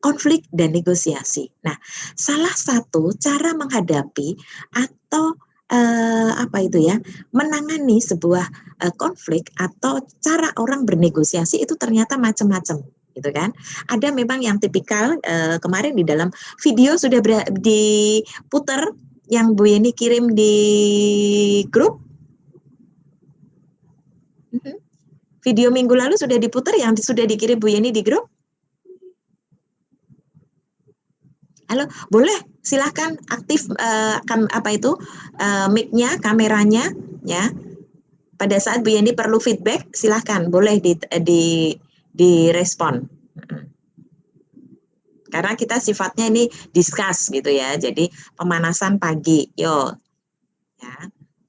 konflik dan negosiasi. Nah, salah satu cara menghadapi atau menangani sebuah konflik atau cara orang bernegosiasi itu ternyata macam-macam, gitu kan? Ada memang yang tipikal, kemarin di dalam video sudah diputar yang Bu Yeni kirim di grup. Video minggu lalu sudah diputar yang sudah dikirim Bu Yeni di grup. Halo, boleh silahkan aktif mic-nya, kameranya, ya. Pada saat Bu Yeni perlu feedback, silahkan boleh direspon. Karena kita sifatnya ini discuss gitu ya, jadi pemanasan pagi, yo, ya,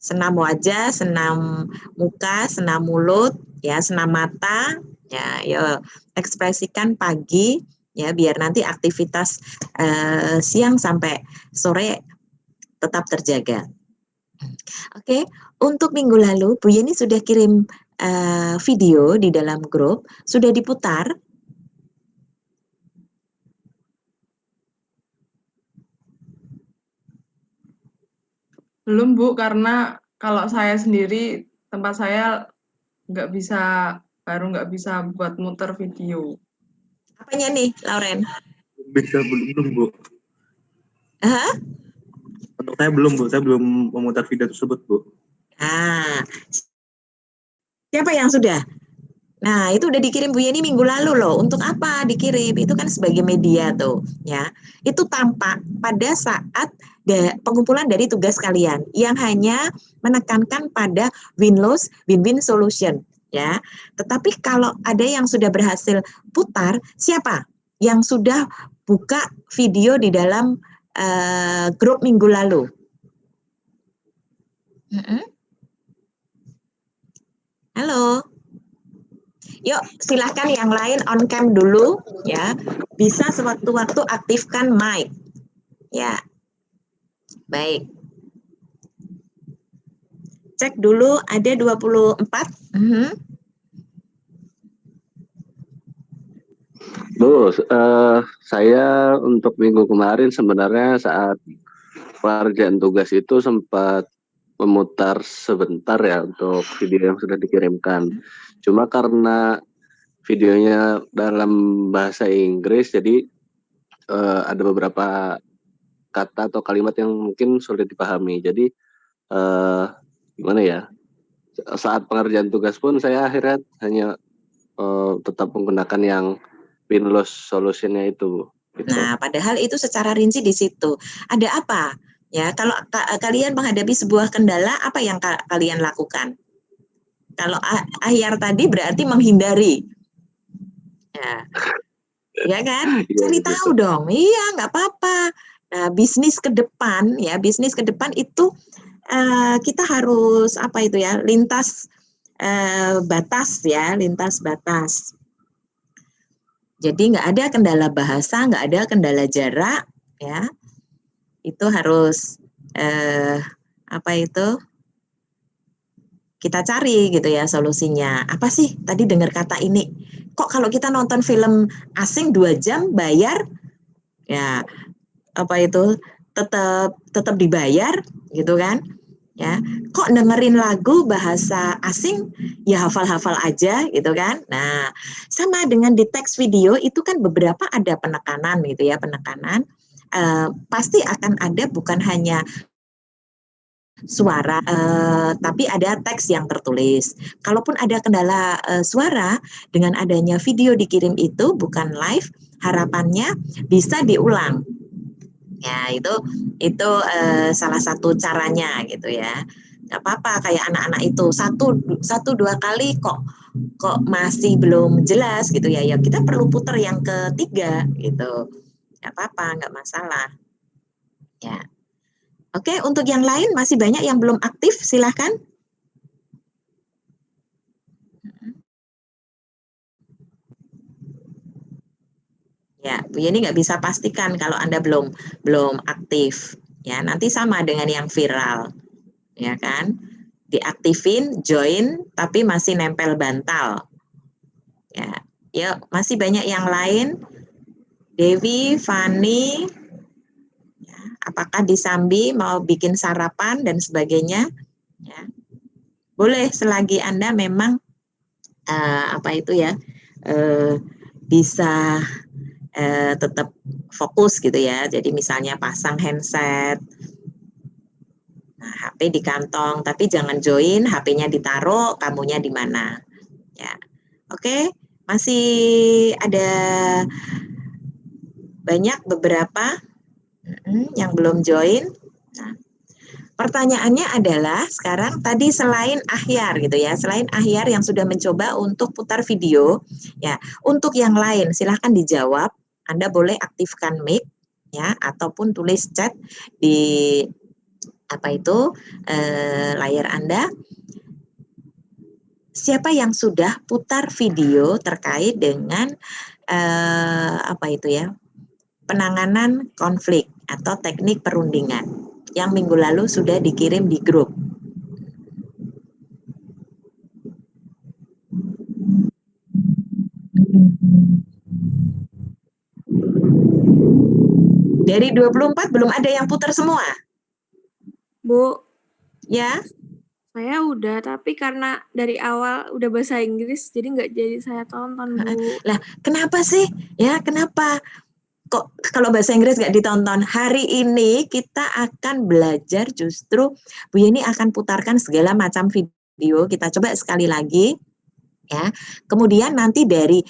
senam wajah, senam muka, senam mulut, ya, senam mata, ya, yo, ekspresikan pagi, ya, biar nanti aktivitas siang sampai sore tetap terjaga. Oke, untuk minggu lalu Bu Yeni sudah kirim video di dalam grup, sudah diputar. Belum Bu, karena kalau saya sendiri tempat saya baru nggak bisa buat muter video. Apanya nih, Lauren? Belum Bu. Hah? Untuk saya belum Bu, saya belum memutar video tersebut Bu. Siapa yang sudah? Nah, itu udah dikirim Bu Yeni minggu lalu loh. Untuk apa dikirim? Itu kan sebagai media tuh, ya. Itu tampak pada saat pengumpulan dari tugas kalian yang hanya menekankan pada win-loss, win-win solution, ya. Tetapi kalau ada yang sudah berhasil putar, siapa yang sudah buka video di dalam grup minggu lalu? Halo. Yuk, silahkan yang lain on cam dulu, ya. Bisa sewaktu-waktu aktifkan mic. Ya. Baik. Cek dulu ada 24. Bu, saya untuk minggu kemarin sebenarnya saat pengerjaan tugas itu sempat memutar sebentar ya untuk video yang sudah dikirimkan. Cuma karena videonya dalam bahasa Inggris, jadi ada beberapa kata atau kalimat yang mungkin sulit dipahami. Jadi gimana ya? Saat pengerjaan tugas pun saya akhirnya hanya tetap menggunakan yang win-loss solution-nya itu. Gitu. Nah, padahal itu secara rinci di situ. Ada apa? Ya, kalau kalian menghadapi sebuah kendala, apa yang kalian lakukan? Kalau ahyar tadi berarti menghindari. Ya kan? Cari tahu dong. Iya, nggak apa-apa. Nah, bisnis ke depan itu kita harus lintas batas ya, lintas batas. Jadi nggak ada kendala bahasa, nggak ada kendala jarak, ya. Itu harus kita cari gitu ya solusinya. Apa sih tadi dengar kata ini? Kok kalau kita nonton film asing 2 jam bayar, ya tetap dibayar gitu kan? Ya, kok dengerin lagu bahasa asing ya hafal-hafal aja gitu kan? Nah, sama dengan di teks video itu kan beberapa ada penekanan gitu ya, penekanan. Pasti akan ada bukan hanya suara, tapi ada teks yang tertulis. Kalaupun ada kendala suara, dengan adanya video dikirim itu bukan live, harapannya bisa diulang. Ya, itu salah satu caranya gitu ya. Nggak apa-apa kayak anak-anak itu satu dua kali kok masih belum jelas gitu ya. Ya kita perlu putar yang ketiga gitu. Nggak apa-apa, nggak masalah. Ya. Oke, untuk yang lain masih banyak yang belum aktif, silahkan. Ya, Bu Yeni nggak bisa pastikan kalau Anda belum aktif. Ya, nanti sama dengan yang viral, ya kan? Diaktifin, join, tapi masih nempel bantal. Ya, yuk masih banyak yang lain. Dewi, Fani, ya, apakah di Sambi mau bikin sarapan dan sebagainya? Ya. Boleh selagi Anda memang apa itu ya bisa tetap fokus gitu ya. Jadi misalnya pasang handset, nah, HP di kantong, tapi jangan join, HP-nya ditaruh, kamunya di mana. Ya, oke. Masih ada banyak beberapa yang belum join. Nah, pertanyaannya adalah sekarang tadi selain Ahyar gitu ya, selain Ahyar yang sudah mencoba untuk putar video, ya untuk yang lain silahkan dijawab. Anda boleh aktifkan mic ya ataupun tulis chat di apa itu layar Anda. Siapa yang sudah putar video terkait dengan apa itu ya penanganan konflik atau teknik perundingan yang minggu lalu sudah dikirim di grup. Dari 24 belum ada yang putar semua? Bu, Ya, saya udah, tapi karena dari awal udah bahasa Inggris, jadi nggak jadi saya tonton, Bu. lah kenapa sih? Ya, kenapa? Kok kalau bahasa Inggris nggak ditonton? Hari ini kita akan belajar justru Bu Yeni akan putarkan segala macam video. Kita coba sekali lagi. Ya, kemudian nanti dari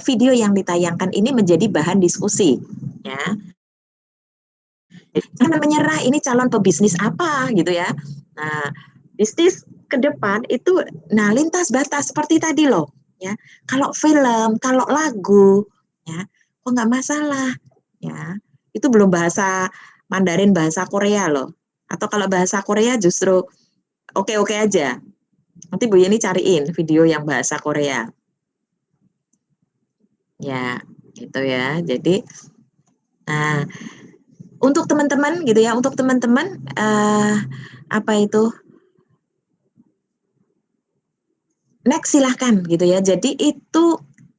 video yang ditayangkan ini menjadi bahan diskusi. Ya, jangan menyerah, ini calon pebisnis apa gitu ya. Nah, bisnis ke depan itu nah lintas batas seperti tadi loh ya. Kalau film, kalau lagu ya, kok nggak masalah ya. Itu belum bahasa Mandarin, bahasa Korea loh. Atau kalau bahasa Korea justru oke-oke aja. Nanti Bu Yeni cariin video yang bahasa Korea. Ya, gitu ya. Jadi nah untuk teman-teman gitu ya, untuk teman-teman apa itu next silahkan gitu ya. Jadi itu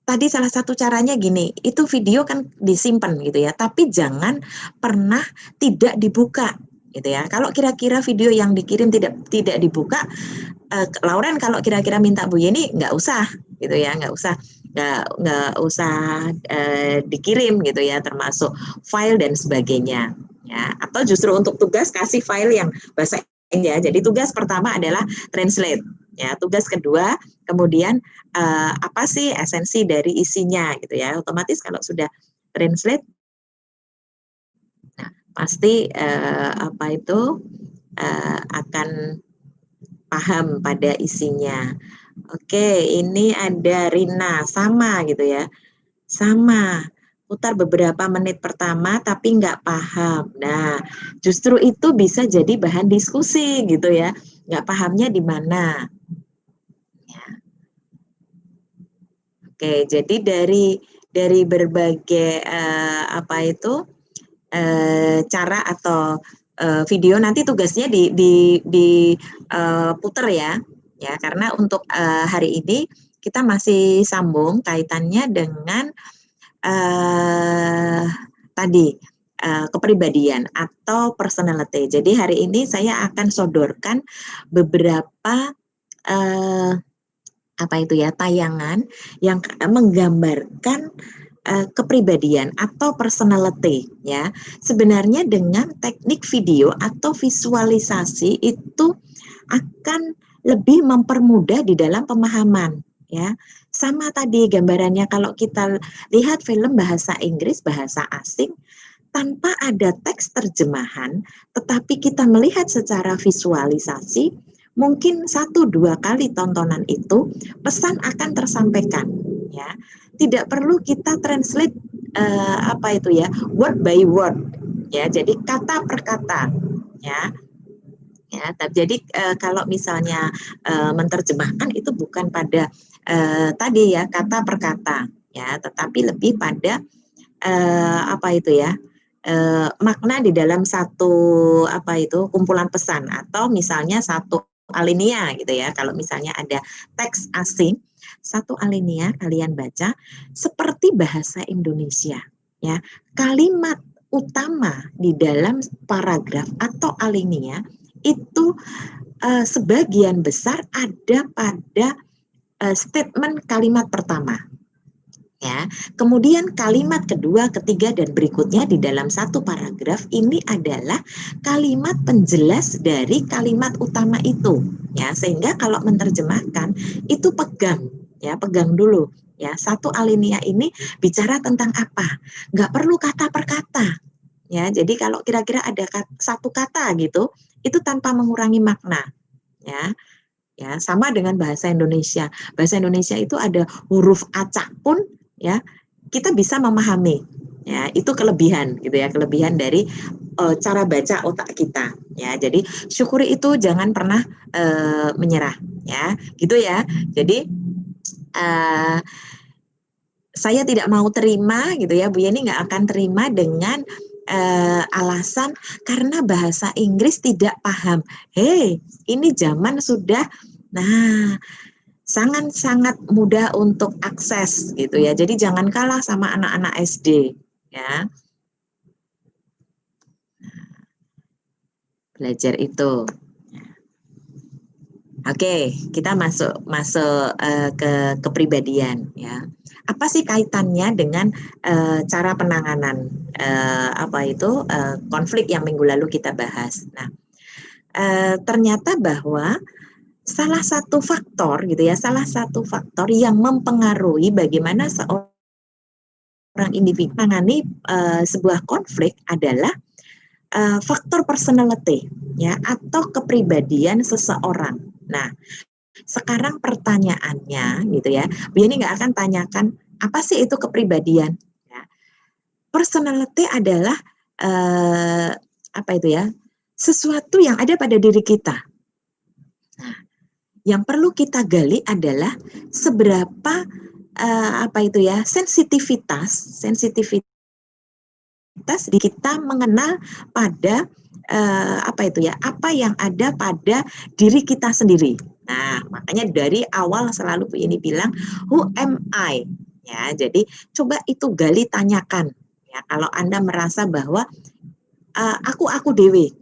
tadi salah satu caranya gini, itu video kan disimpan gitu ya, tapi jangan pernah tidak dibuka gitu ya. Kalau kira-kira video yang dikirim tidak dibuka, Lauren kalau kira-kira minta Bu Yeni nggak usah gitu ya, nggak usah dikirim gitu ya, termasuk file dan sebagainya ya. Atau justru untuk tugas kasih file yang bahasa Inggris ya. Jadi tugas pertama adalah translate ya, tugas kedua kemudian apa sih esensi dari isinya gitu ya. Otomatis kalau sudah translate, nah pasti apa itu akan paham pada isinya. Oke, ini ada Rina, sama gitu ya, sama. Putar beberapa menit pertama tapi nggak paham. Nah, justru itu bisa jadi bahan diskusi gitu ya. Nggak pahamnya di mana. Ya. Oke, jadi dari berbagai apa itu cara atau video nanti tugasnya puter ya karena untuk hari ini kita masih sambung kaitannya dengan tadi kepribadian atau personality. Jadi hari ini saya akan sodorkan beberapa apa itu ya tayangan yang menggambarkan kepribadian atau personality ya. Sebenarnya dengan teknik video atau visualisasi itu akan lebih mempermudah di dalam pemahaman ya. Sama tadi gambarannya kalau kita lihat film bahasa Inggris, bahasa asing tanpa ada teks terjemahan, tetapi kita melihat secara visualisasi, mungkin 1-2 kali tontonan itu pesan akan tersampaikan ya. Tidak perlu kita translate apa itu ya word by word ya, jadi kata per kata ya. Jadi kalau misalnya menerjemahkan itu bukan pada tadi ya kata per kata ya, tetapi lebih pada apa itu ya makna di dalam satu apa itu kumpulan pesan atau misalnya satu alinea gitu ya. Kalau misalnya ada teks asing, satu alinea kalian baca seperti bahasa Indonesia ya, kalimat utama di dalam paragraf atau alinea itu sebagian besar ada pada statement kalimat pertama. Ya, kemudian kalimat kedua, ketiga, dan berikutnya di dalam satu paragraf ini adalah kalimat penjelas dari kalimat utama itu. Ya, sehingga kalau menerjemahkan itu pegang, ya, pegang dulu. Ya, satu alinea ini bicara tentang apa? Nggak perlu kata per kata. Ya, jadi kalau kira-kira ada satu kata gitu, itu tanpa mengurangi makna. Ya. Ya, sama dengan bahasa Indonesia. Bahasa Indonesia itu ada huruf acak pun ya kita bisa memahami. Ya, itu kelebihan gitu ya, kelebihan dari cara baca otak kita. Ya, jadi syukuri itu, jangan pernah menyerah ya. Gitu ya. Jadi saya tidak mau terima gitu ya, Bu Yeni nggak akan terima dengan alasan karena bahasa Inggris tidak paham. Hei, ini zaman sudah, nah, sangat-sangat mudah untuk akses gitu ya. Jadi jangan kalah sama anak-anak SD ya. Belajar itu. Oke, kita masuk ke kepribadian ya. Apa sih kaitannya dengan cara penanganan konflik yang minggu lalu kita bahas? Nah, ternyata bahwa salah satu faktor gitu ya, salah satu faktor yang mempengaruhi bagaimana seorang individu menangani sebuah konflik adalah faktor personality ya, atau kepribadian seseorang. Nah, sekarang pertanyaannya gitu ya, Bu Yeni nggak akan tanyakan apa sih itu kepribadian. Ya. Personality adalah sesuatu yang ada pada diri kita. Nah, yang perlu kita gali adalah seberapa sensitivitas di kita mengenal pada apa yang ada pada diri kita sendiri. Nah, makanya dari awal selalu Bu Yeni bilang, who am I? Ya, jadi coba itu gali, tanyakan. Ya, kalau Anda merasa bahwa aku dewe,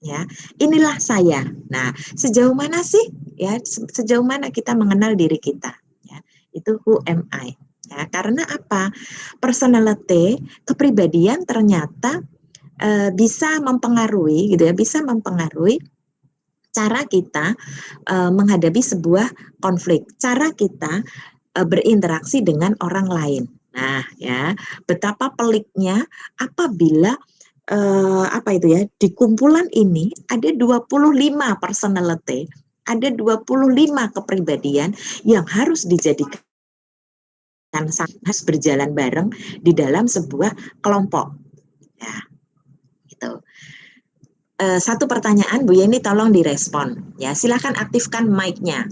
ya, inilah saya. Nah, sejauh mana sih? Ya, sejauh mana kita mengenal diri kita? Ya, itu who am I? Ya, karena apa? Personality, kepribadian ternyata bisa mempengaruhi gitu ya, bisa mempengaruhi cara kita menghadapi sebuah konflik, cara kita berinteraksi dengan orang lain. Nah, ya, betapa peliknya apabila di kumpulan ini ada 25 personality, ada 25 kepribadian yang harus dijadikan, harus berjalan bareng di dalam sebuah kelompok. Ya. Satu pertanyaan Bu Yeni tolong direspon ya, silakan aktifkan mic-nya,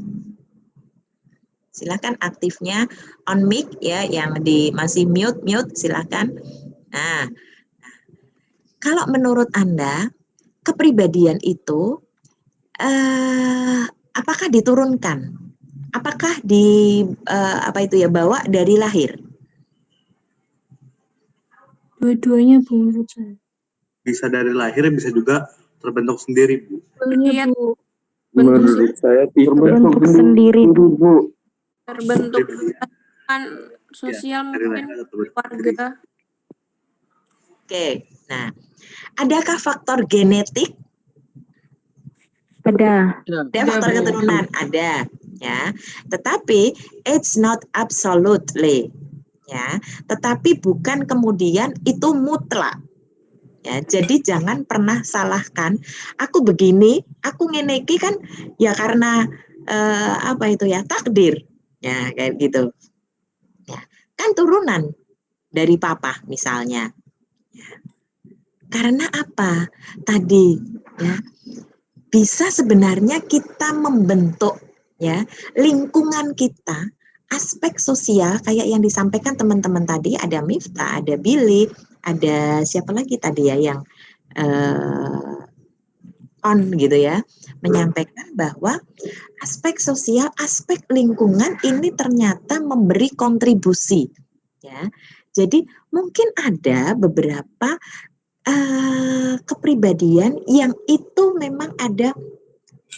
silakan aktifnya on mic ya, yang masih mute silakan. Nah, kalau menurut Anda kepribadian itu apakah diturunkan, apakah bawa dari lahir? Dua-duanya Bu, menurut saya. Bisa dari lahir, bisa juga terbentuk sendiri, Bu. Iya, Bu. Menurut saya Terbentuk sendiri, Bu. terbentuk Kepribadian. kan sosial Dari mungkin lahir atau terbentuk sendiri. keluarga. Oke, nah, adakah faktor genetik? Ada. Ada faktor keturunan, ada ya. Tetapi it's not absolutely ya. Tetapi bukan kemudian itu mutlak. Ya, jadi jangan pernah salahkan aku begini, aku ngeneki kan ya karena takdir. Ya, kayak gitu. Ya, kan turunan dari papa misalnya. Ya. Karena apa? Tadi ya, bisa sebenarnya kita membentuk ya lingkungan kita, aspek sosial kayak yang disampaikan teman-teman tadi, ada Miftah, ada Billy, ada siapa lagi tadi ya yang gitu ya, menyampaikan bahwa aspek sosial, aspek lingkungan ini ternyata memberi kontribusi ya. Jadi mungkin ada beberapa kepribadian yang itu memang ada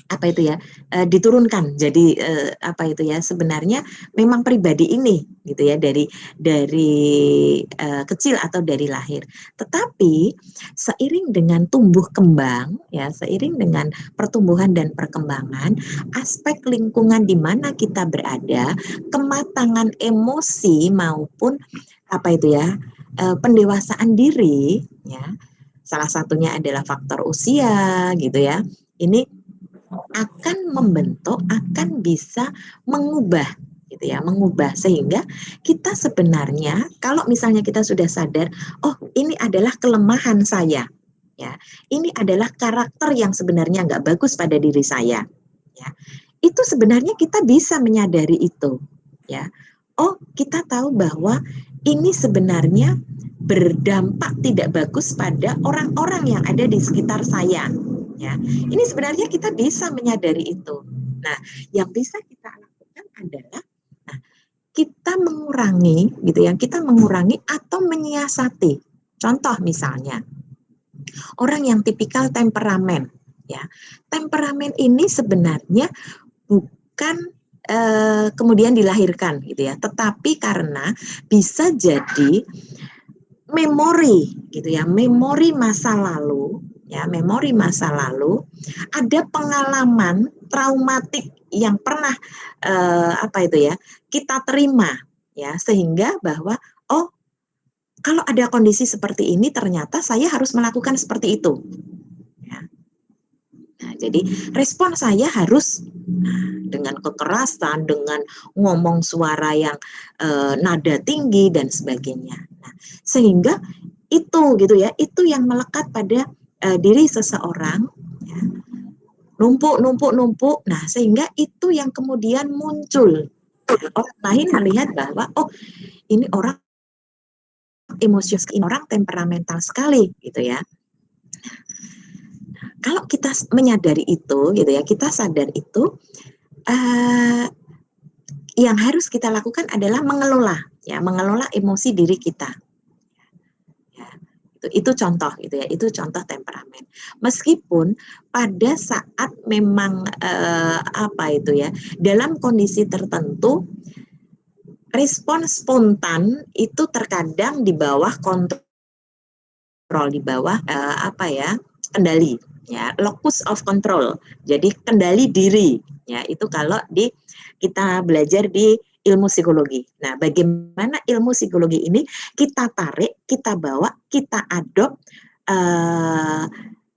apa itu ya, diturunkan. Jadi apa itu ya, sebenarnya memang pribadi ini gitu ya dari kecil atau dari lahir. Tetapi seiring dengan tumbuh kembang ya, seiring dengan pertumbuhan dan perkembangan, aspek lingkungan di mana kita berada, kematangan emosi maupun apa itu ya, pendewasaan diri ya. Salah satunya adalah faktor usia gitu ya. Ini akan membentuk, akan bisa mengubah gitu ya, mengubah sehingga kita sebenarnya kalau misalnya kita sudah sadar, oh ini adalah kelemahan saya, ya, ini adalah karakter yang sebenarnya nggak bagus pada diri saya, ya, itu sebenarnya kita bisa menyadari itu, ya, oh kita tahu bahwa ini sebenarnya berdampak tidak bagus pada orang-orang yang ada di sekitar saya. Ya, ini sebenarnya kita bisa menyadari itu. Nah, yang bisa kita lakukan adalah kita mengurangi, gitu ya, kita mengurangi atau menyiasati. Contoh misalnya, orang yang tipikal temperamen, ya, temperamen ini sebenarnya bukan kemudian dilahirkan, gitu ya, tetapi karena bisa jadi memori, gitu ya, memori masa lalu. Ya, memori masa lalu, ada pengalaman traumatik yang pernah apa itu ya kita terima, ya, sehingga bahwa oh kalau ada kondisi seperti ini ternyata saya harus melakukan seperti itu. Ya. Nah, jadi respon saya harus dengan kekerasan, dengan ngomong suara yang nada tinggi dan sebagainya. Nah, sehingga itu gitu ya, itu yang melekat pada diri seseorang, ya, numpuk. Nah, sehingga itu yang kemudian muncul. Orang lain melihat bahwa oh ini orang emosional, ini orang temperamental sekali, gitu ya. Kalau kita menyadari itu, gitu ya, kita sadar itu, yang harus kita lakukan adalah mengelola, ya, mengelola emosi diri kita. Itu contoh gitu ya, itu contoh temperamen. Meskipun pada saat memang apa itu ya, dalam kondisi tertentu respon spontan itu terkadang di bawah kontrol, di bawah apa ya, kendali ya, locus of control. Jadi kendali diri ya, itu kalau kita belajar di ilmu psikologi. Nah, bagaimana ilmu psikologi ini kita tarik, kita bawa, kita adopt,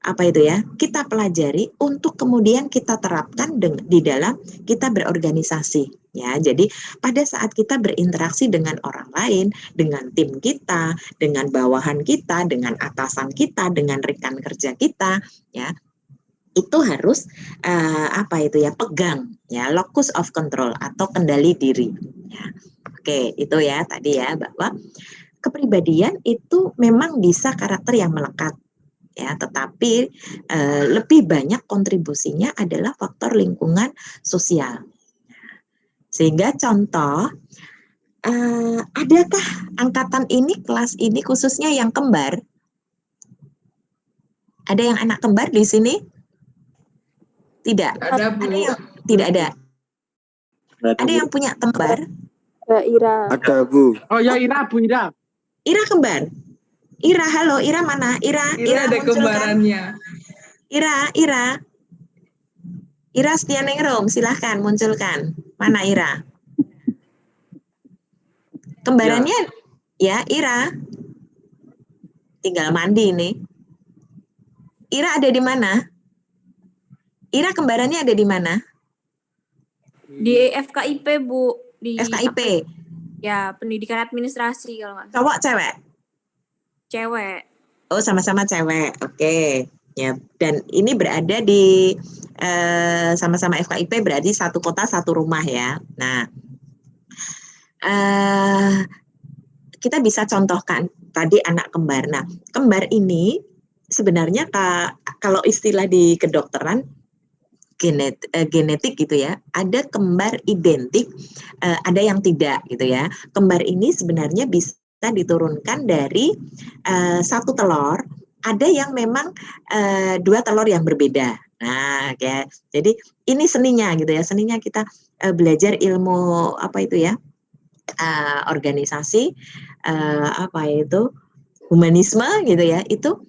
apa itu ya, kita pelajari untuk kemudian kita terapkan di dalam kita berorganisasi. Ya, jadi pada saat kita berinteraksi dengan orang lain, dengan tim kita, dengan bawahan kita, dengan atasan kita, dengan rekan kerja kita, ya, itu harus apa itu ya, pegang ya, locus of control atau kendali diri. Ya. Oke, itu ya tadi ya, bahwa kepribadian itu memang bisa karakter yang melekat ya, tetapi lebih banyak kontribusinya adalah faktor lingkungan sosial. Sehingga contoh, adakah angkatan ini, kelas ini khususnya yang kembar? Ada yang anak kembar di sini? Tidak. Ada, Bu. Ada yang tidak ada. Ada yang punya kembar? Ira. Ada, Bu. Oh ya, Ira, Bu Ira. Ira kembar. Ira, halo, Ira mana? Ira Ada munculkan. kembarannya. Ira Setianingrum, silahkan munculkan. Mana Ira? Kembarannya ya, Ira. Tinggal mandi nih. Ira ada di mana? Ira kembarannya ada di mana? Di FKIP, Bu. Di FKIP. Ya, pendidikan administrasi kalau nggak salah. Cowok cewek? Cewek. Oh, sama-sama cewek. Oke. Ya, dan ini berada di sama-sama FKIP, berarti satu kota satu rumah ya. Nah, kita bisa contohkan tadi anak kembar. Nah, kembar ini sebenarnya kalau istilah di kedokteran genetik gitu ya, ada kembar identik, ada yang tidak gitu ya. Kembar ini sebenarnya bisa kita diturunkan dari satu telur, ada yang memang dua telur yang berbeda. Nah, kayak jadi ini seninya gitu ya. Seninya kita belajar ilmu apa itu ya? Organisasi apa itu? Humanisme gitu ya. Itu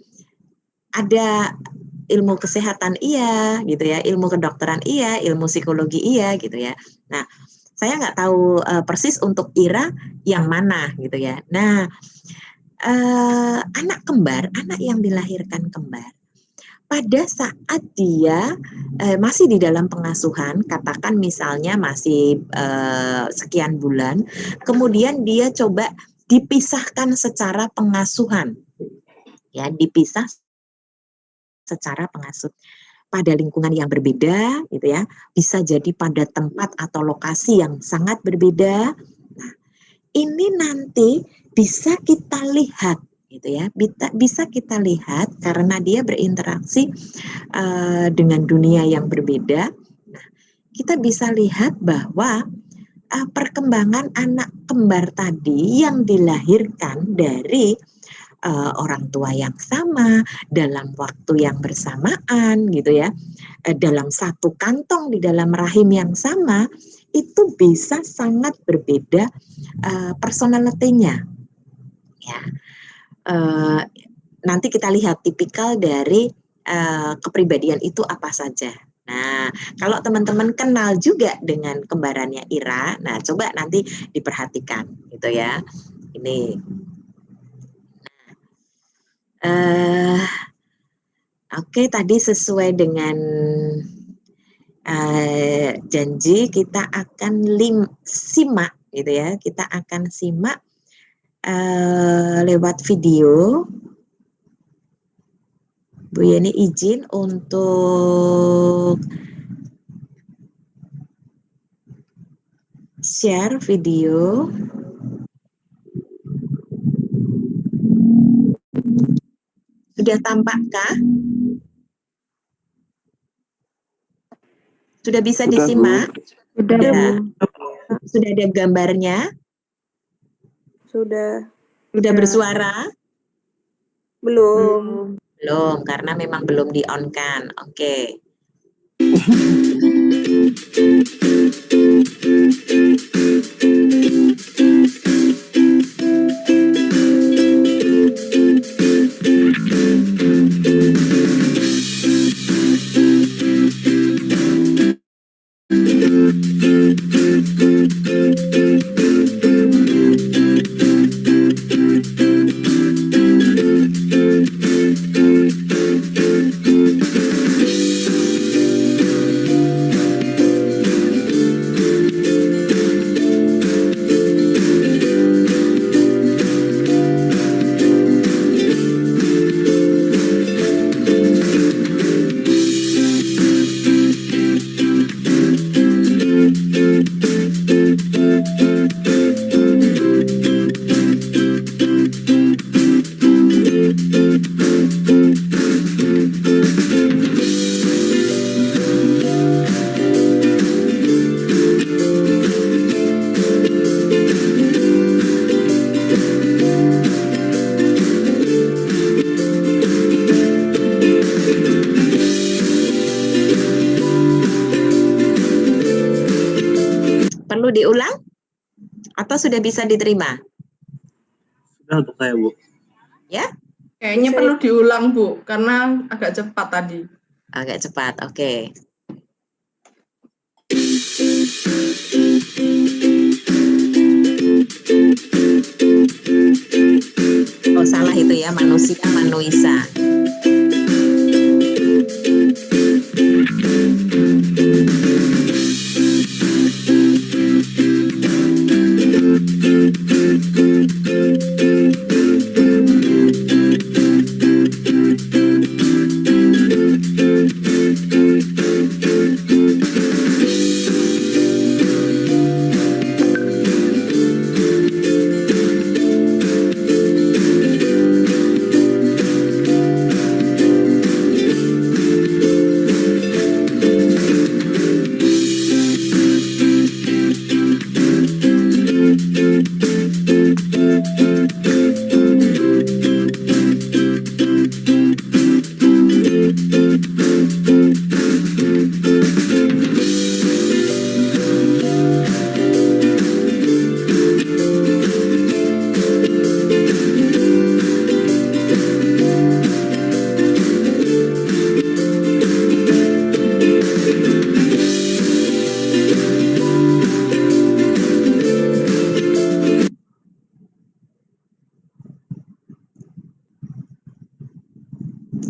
ada ilmu kesehatan iya gitu ya, ilmu kedokteran iya, ilmu psikologi iya gitu ya. Nah, saya nggak tahu persis untuk Ira yang mana gitu ya. Nah, anak kembar, anak yang dilahirkan kembar, pada saat dia masih di dalam pengasuhan, katakan misalnya masih sekian bulan, kemudian dia coba dipisahkan secara pengasuhan, ya dipisah secara pengasuh pada lingkungan yang berbeda gitu ya, bisa jadi pada tempat atau lokasi yang sangat berbeda. Nah, ini nanti bisa kita lihat gitu ya, bisa kita lihat karena dia berinteraksi dengan dunia yang berbeda. Nah, kita bisa lihat bahwa perkembangan anak kembar tadi yang dilahirkan dari orang tua yang sama dalam waktu yang bersamaan gitu ya, dalam satu kantong di dalam rahim yang sama, itu bisa sangat berbeda personality-nya ya. Nanti kita lihat tipikal dari kepribadian itu apa saja. Nah, kalau teman-teman kenal juga dengan kembarannya Ira, nah coba nanti diperhatikan gitu ya. Ini Oke, tadi sesuai dengan janji kita akan simak gitu ya. Kita akan simak lewat video. Bu Yeni izin untuk share video. Sudah tampakkah? Sudah bisa disimak? Sudah, Bu. Sudah ada gambarnya? Sudah. Sudah bersuara? Belum. Belum, karena memang belum di-on-kan. Oke. Perlu diulang? Atau sudah bisa diterima? Sudah untuk saya, Bu. Ya? Kayaknya Bisa perlu diulang, Bu, karena agak cepat tadi. Agak cepat, oke. Oh, salah itu ya, manusia, manuisa.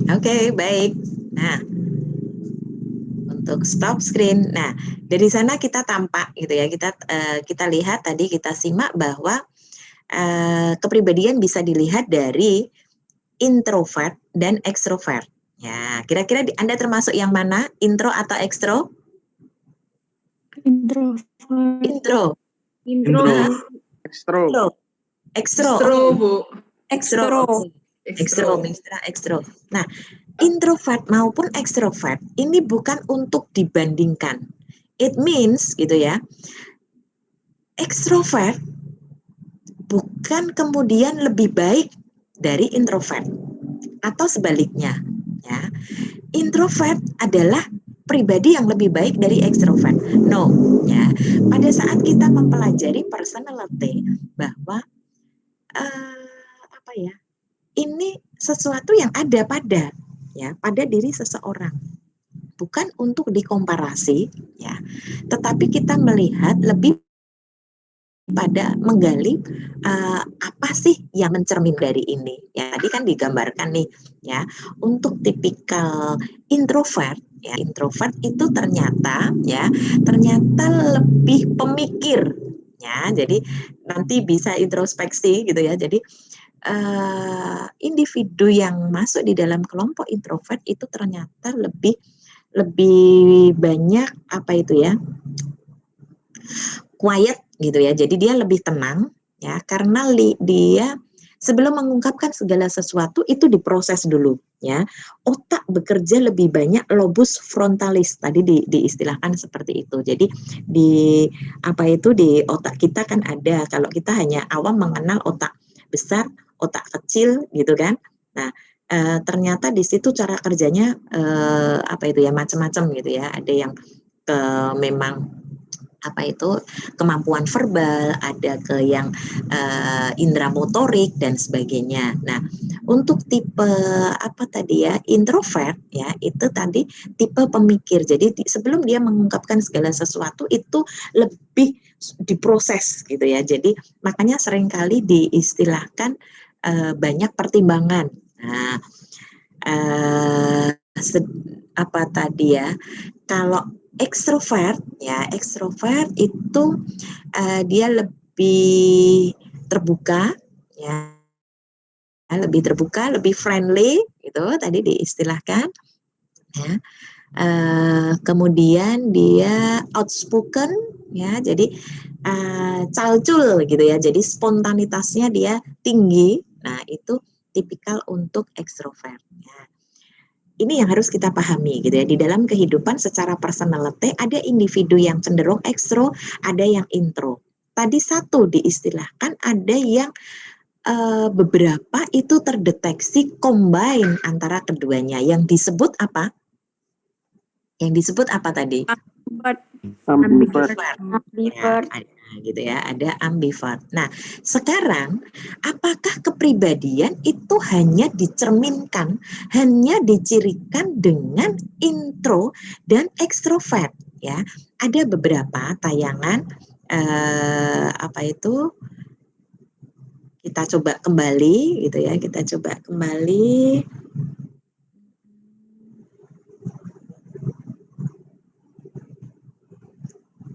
Oke, baik. Nah, untuk stop screen. Nah, dari sana kita tampak gitu ya. Kita lihat tadi, kita simak bahwa kepribadian bisa dilihat dari introvert dan extrovert. Ya, kira-kira Anda termasuk yang mana? Intro atau extro? Introvert. Intro. Intro. Hah? Ekstro. Extro. Extro. Extro, Oke. Bu. Extro. Extro. Oke. Extro, Mr. Extro. Nah, introvert maupun extrovert ini bukan untuk dibandingkan. It means gitu ya. Extrovert bukan kemudian lebih baik dari introvert atau sebaliknya, ya. Introvert adalah pribadi yang lebih baik dari extrovert. No, ya. Pada saat kita mempelajari personality bahwa apa ya? Ini sesuatu yang ada pada diri seseorang. Bukan untuk dikomparasi, ya. Tetapi kita melihat lebih pada menggali apa sih yang mencermin dari ini. Ya, tadi kan digambarkan nih ya, untuk tipikal introvert ya, introvert itu ternyata lebih pemikir ya. Jadi nanti bisa introspeksi gitu ya. Jadi individu yang masuk di dalam kelompok introvert itu ternyata lebih banyak apa itu ya, quiet gitu ya. Jadi dia lebih tenang ya, karena dia sebelum mengungkapkan segala sesuatu itu diproses dulu ya. Otak bekerja lebih banyak lobus frontalis, tadi diistilahkan seperti itu. Jadi di otak kita kan ada, kalau kita hanya awam mengenal otak besar, otak kecil gitu kan. Nah, ternyata di situ cara kerjanya macam-macam gitu ya. Ada yang memang kemampuan verbal, ada ke yang indera motorik dan sebagainya. Nah, untuk tipe introvert ya, itu tadi tipe pemikir. Jadi sebelum dia mengungkapkan segala sesuatu itu lebih diproses gitu ya. Jadi makanya seringkali diistilahkan banyak pertimbangan. Nah, kalau ekstrovert itu dia lebih terbuka ya, lebih friendly gitu tadi diistilahkan ya. Kemudian dia outspoken ya, jadi calcul gitu ya, jadi spontanitasnya dia tinggi. Nah, itu tipikal untuk ekstrovert ya. Ini yang harus kita pahami gitu ya. Di dalam kehidupan secara personality ada individu yang cenderung ekstro, ada yang intro. Tadi satu diistilahkan, ada yang beberapa itu terdeteksi combine antara keduanya. Yang disebut apa? Yang disebut apa tadi? Ambivert. Ambivert. Ya, gitu ya, ada ambivert. Nah, sekarang apakah kepribadian itu hanya dicerminkan, hanya dicirikan dengan intro dan ekstrovert ya? Ada beberapa tayangan kita coba kembali gitu ya, kita coba kembali.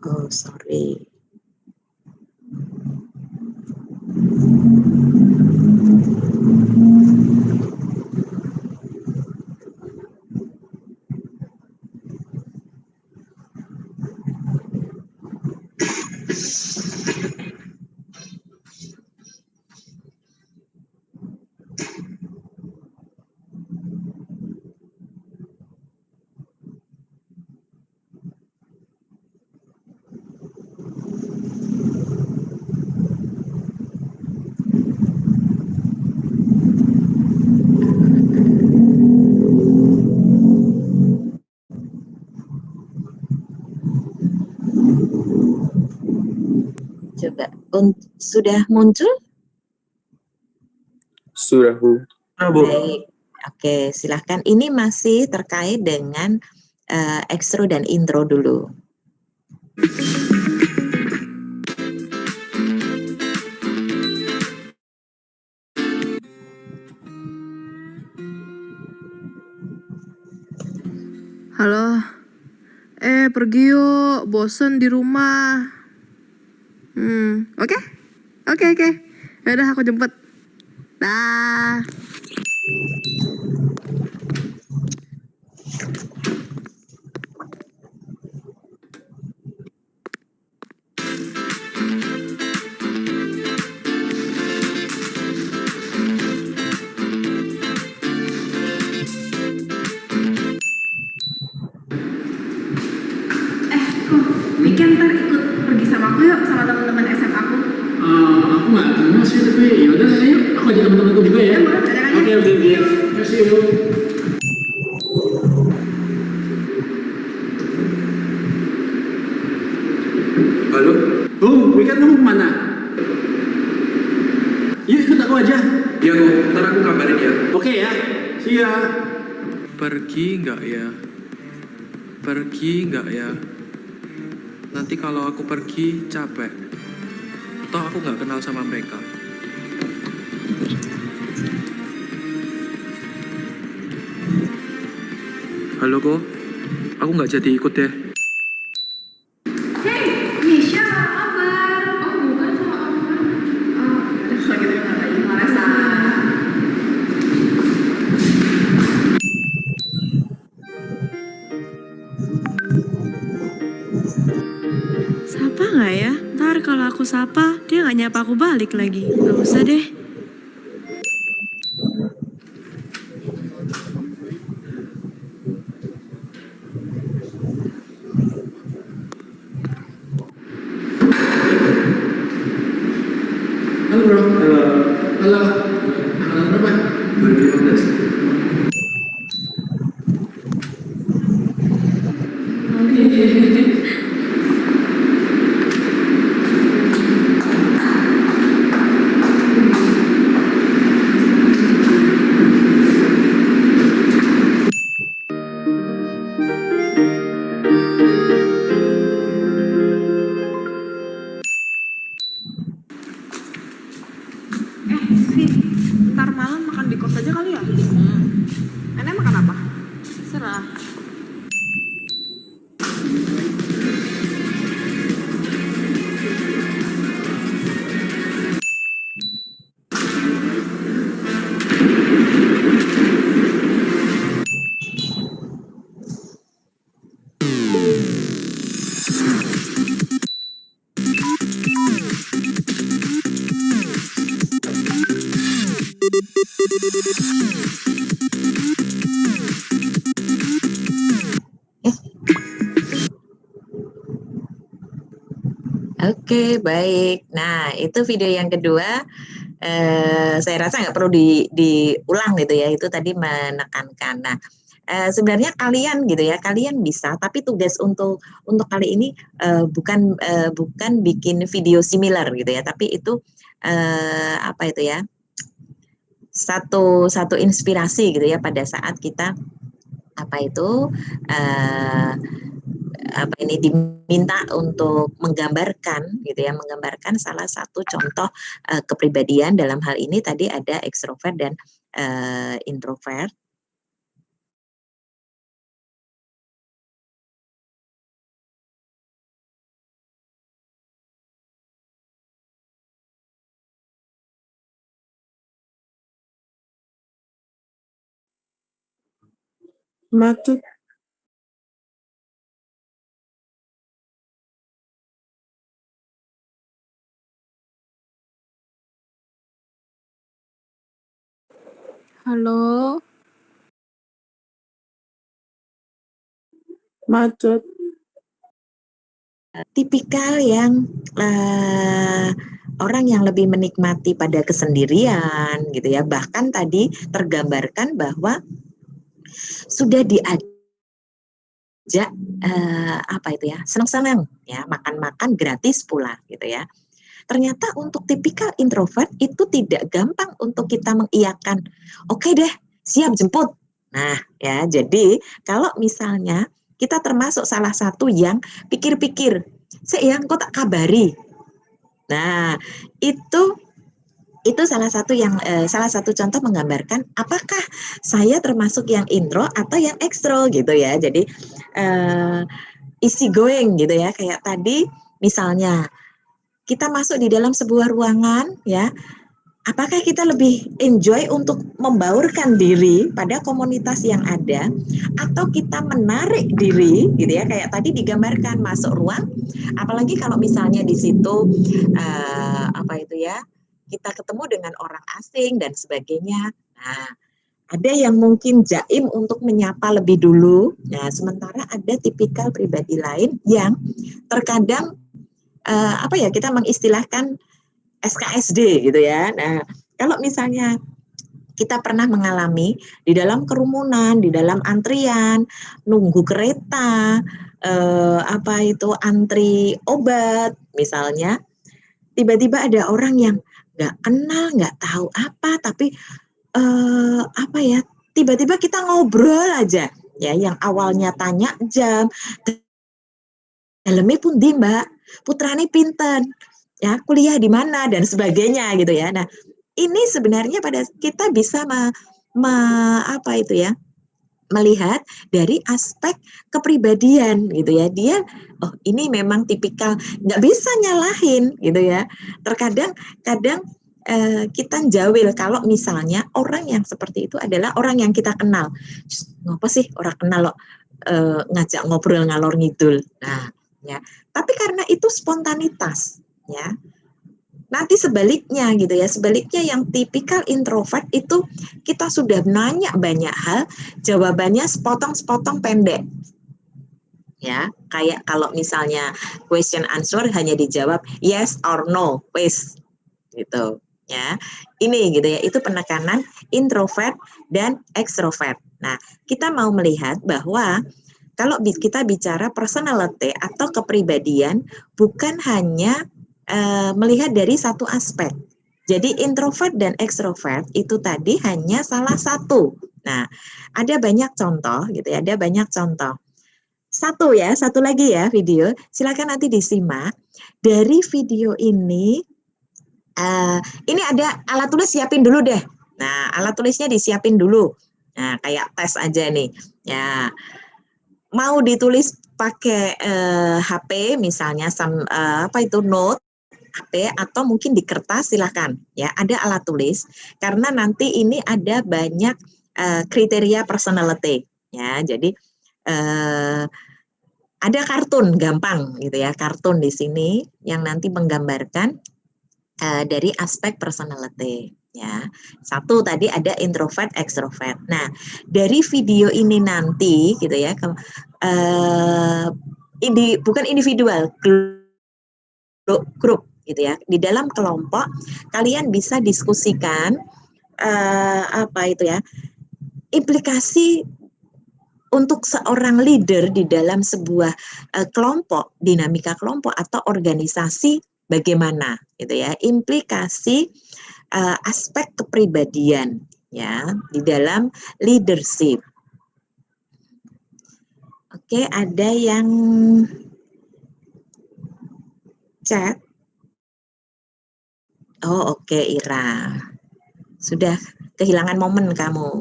Oh, sorry. Coba, sudah muncul? Sudah, Bu. Baik, oke, silahkan. Ini masih terkait dengan ekstro dan intro dulu. Halo. Pergi yuk. Bosen di rumah. Oke? Oke. Yaudah aku jemput. Dah. Weekend ntar ikut pergi sama aku yuk, sama teman-teman SMA aku. Aku nggak kenal sih, tapi yaudah ayo, aku ajak teman-temanku juga ya. Boleh, ajak aja. Oke. Kasih yuk. Halo? Weekend kamu kemana? Yuk ikut aku aja. Ya kok, ntar aku kabarin ya. Oke ya, see ya. Pergi nggak ya? Pergi nggak ya? Nanti kalau aku pergi capek. Toh aku nggak kenal sama mereka. Halo Ko, aku nggak jadi ikut deh. Hey, Misha, apa kabar? Oh, bukan sama aku kan. Oh, terus lagi dengar lagi Maresa. Sapa nggak ya? Ntar kalau aku sapa, dia nggak nyapa aku balik lagi. Nggak usah deh. Halo bro. Halo. Angkatan berapa? 2015. Ntar malam makan di kos aja kali ya? Enak makan apa? Serah. Oke, baik. Nah, itu video yang kedua. Saya rasa nggak perlu diulang gitu ya. Itu tadi menekankan. Nah, sebenarnya kalian gitu ya, kalian bisa. Tapi tugas untuk kali ini bukan bikin video similar gitu ya. Tapi itu apa itu ya? Satu inspirasi gitu ya pada saat kita apa itu apa ini diminta untuk menggambarkan gitu ya, menggambarkan salah satu contoh kepribadian. Dalam hal ini tadi ada ekstrovert dan introvert. Matut. Halo. Macet. Tipikal yang orang yang lebih menikmati pada kesendirian gitu ya. Bahkan tadi tergambarkan bahwa sudah diajak apa itu ya, senang-senang ya, makan-makan gratis pula gitu ya. Ternyata untuk tipikal introvert itu tidak gampang untuk kita mengiyakan. Oke deh, siap jemput. Nah ya, jadi kalau misalnya kita termasuk salah satu yang pikir-pikir, saya kok tak kabari. Nah, itu Itu salah satu contoh menggambarkan apakah saya termasuk yang intro atau yang ekstro gitu ya. Jadi easy going gitu ya. Kayak tadi misalnya kita masuk di dalam sebuah ruangan ya. Apakah kita lebih enjoy untuk membaurkan diri pada komunitas yang ada atau kita menarik diri gitu ya, kayak tadi digambarkan masuk ruang, apalagi kalau misalnya di situ kita ketemu dengan orang asing dan sebagainya. Nah, ada yang mungkin jaim untuk menyapa lebih dulu. Nah, sementara ada tipikal pribadi lain yang terkadang kita mengistilahkan SKSD gitu ya. Nah, kalau misalnya kita pernah mengalami di dalam kerumunan, di dalam antrian, nunggu kereta, antri obat misalnya, tiba-tiba ada orang yang nggak kenal, nggak tahu apa, tapi tiba-tiba kita ngobrol aja, ya, yang awalnya tanya jam, dalamnya pun di Mbak, putrane pinten, ya, kuliah di mana dan sebagainya gitu ya. Nah, ini sebenarnya pada kita bisa melihat dari aspek kepribadian gitu ya. Dia ini memang tipikal, nggak bisa nyalahin gitu ya. Kadang kita jawil kalau misalnya orang yang seperti itu adalah orang yang kita kenal. Ngapa sih orang kenal loh ngajak ngobrol ngalor ngidul. Nah, ya. Tapi karena itu spontanitas, ya. Nanti sebaliknya gitu ya, sebaliknya yang tipikal introvert itu kita sudah nanya banyak hal, jawabannya sepotong-sepotong pendek. Ya, kayak kalau misalnya question answer hanya dijawab yes or no, wes gitu ya. Ini gitu ya, itu penekanan introvert dan extrovert. Nah, kita mau melihat bahwa kalau kita bicara personality atau kepribadian bukan hanya melihat dari satu aspek. Jadi introvert dan extrovert itu tadi hanya salah satu. Nah, ada banyak contoh gitu ya, ada banyak contoh. Satu lagi ya video, silakan nanti disimak. Dari video ini ada alat tulis, siapin dulu deh. Nah, alat tulisnya disiapin dulu. Nah, kayak tes aja nih. Ya, mau ditulis pakai HP misalnya note HP atau mungkin di kertas, silakan ya, ada alat tulis karena nanti ini ada banyak kriteria personality ya. Jadi ada kartun gampang gitu ya, kartun di sini yang nanti menggambarkan dari aspek personality ya. Satu tadi ada introvert, extrovert. Nah, dari video ini nanti gitu ya, bukan individual, grup gitu ya. Di dalam kelompok kalian bisa diskusikan implikasi untuk seorang leader di dalam sebuah kelompok, dinamika kelompok atau organisasi bagaimana gitu ya. Implikasi aspek kepribadian ya di dalam leadership. Oke, ada yang chat. Oh, oke, Ira. Sudah kehilangan momen kamu.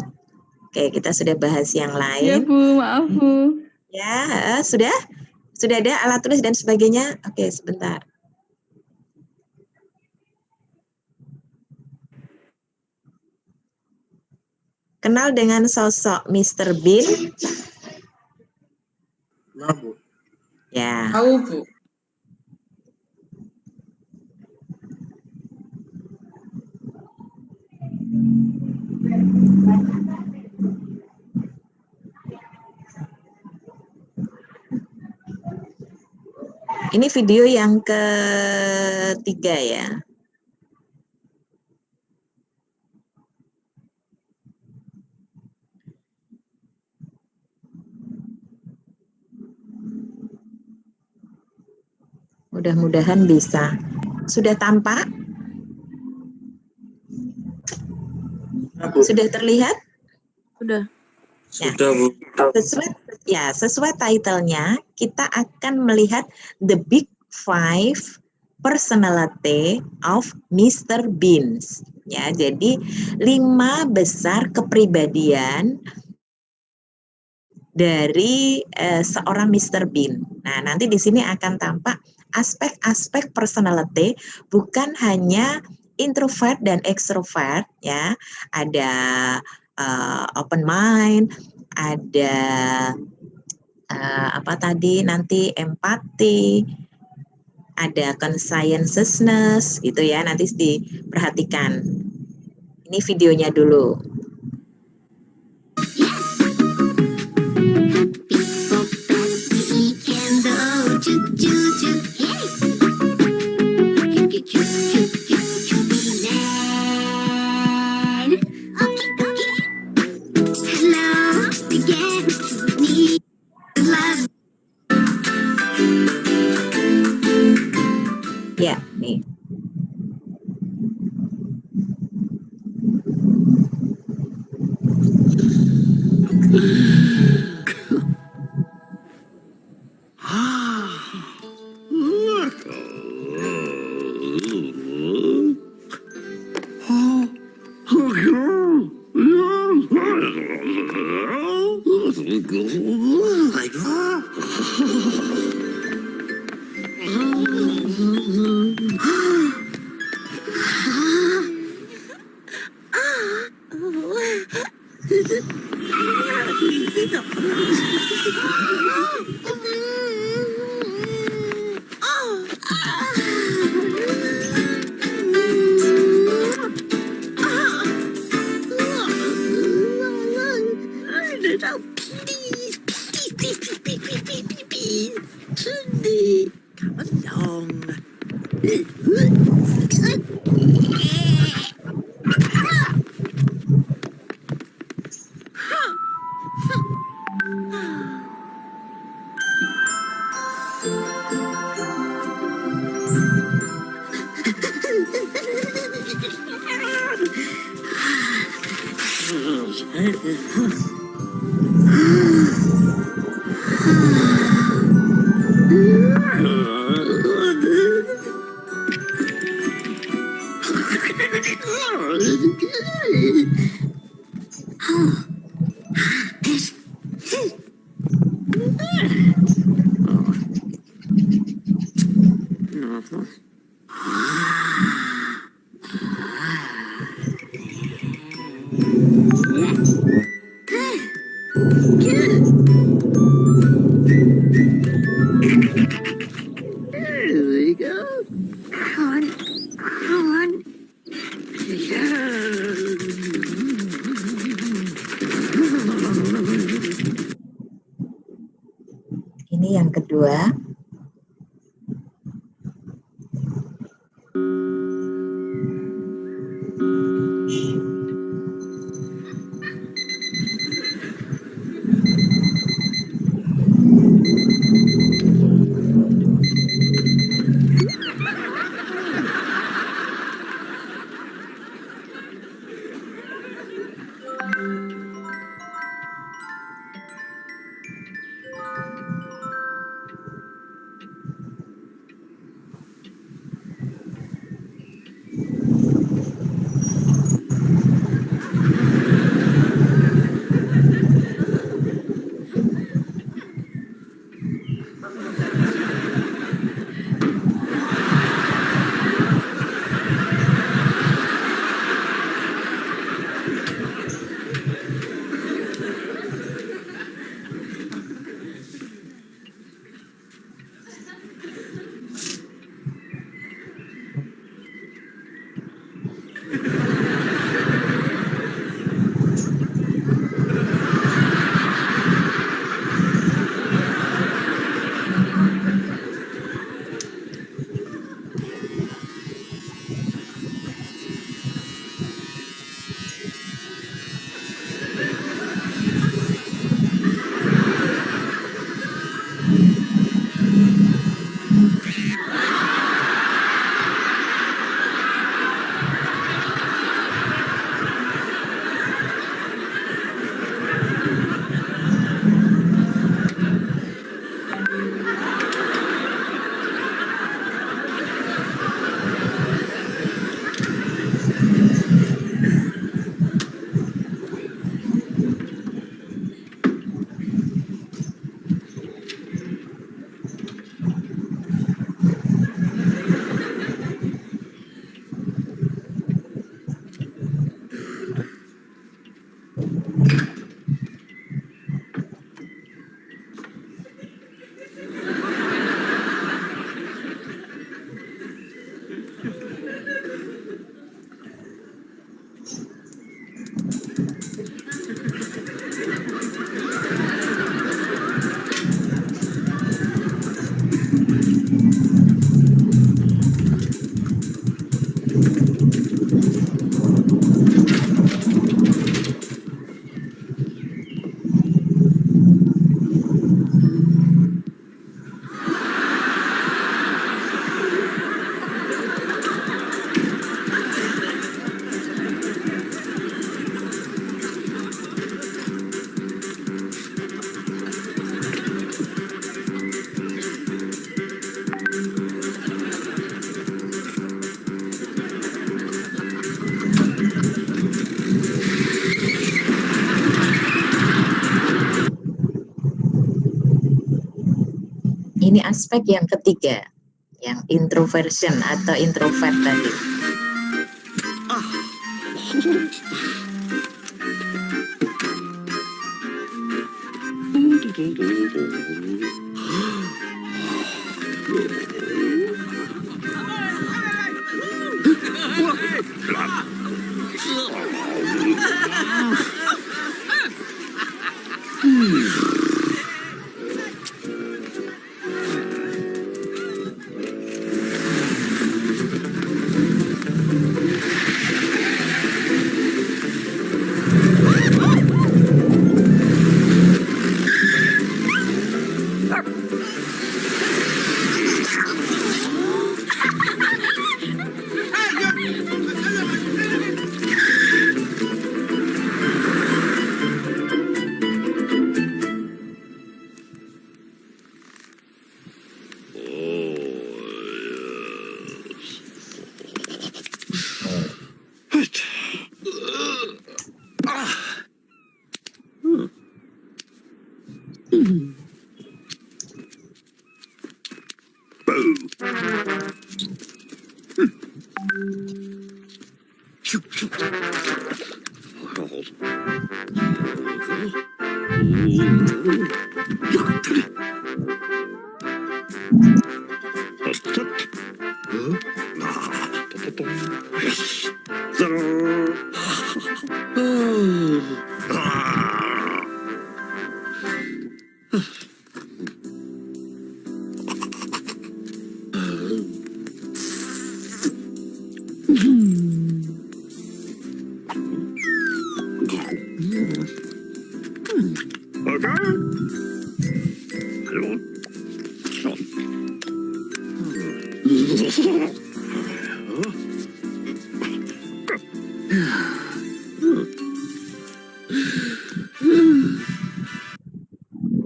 Oke, kita sudah bahas yang lain. Ya Bu, maaf Bu. Ya, sudah ada alat tulis dan sebagainya. Oke, sebentar. Kenal dengan sosok Mr. Bean? Nah, Bu. Ya. Tahu Bu. Ini video yang ketiga ya. Mudah-mudahan bisa. Sudah tampak? Sudah terlihat? Sudah. Sudah, Bu. Sesuai title-nya, kita akan melihat the big five personality of Mr. Bean. Ya, jadi 5 besar kepribadian dari seorang Mr. Bean. Nah, nanti di sini akan tampak aspek-aspek personality, bukan hanya introvert dan extrovert ya. Ada open mind, ada apa tadi nanti empati, ada conscientiousness gitu ya, nanti diperhatikan. Ini videonya dulu. Ya, nih. Ini yang kedua. ini aspek yang ketiga, yang introversion atau introvert tadi.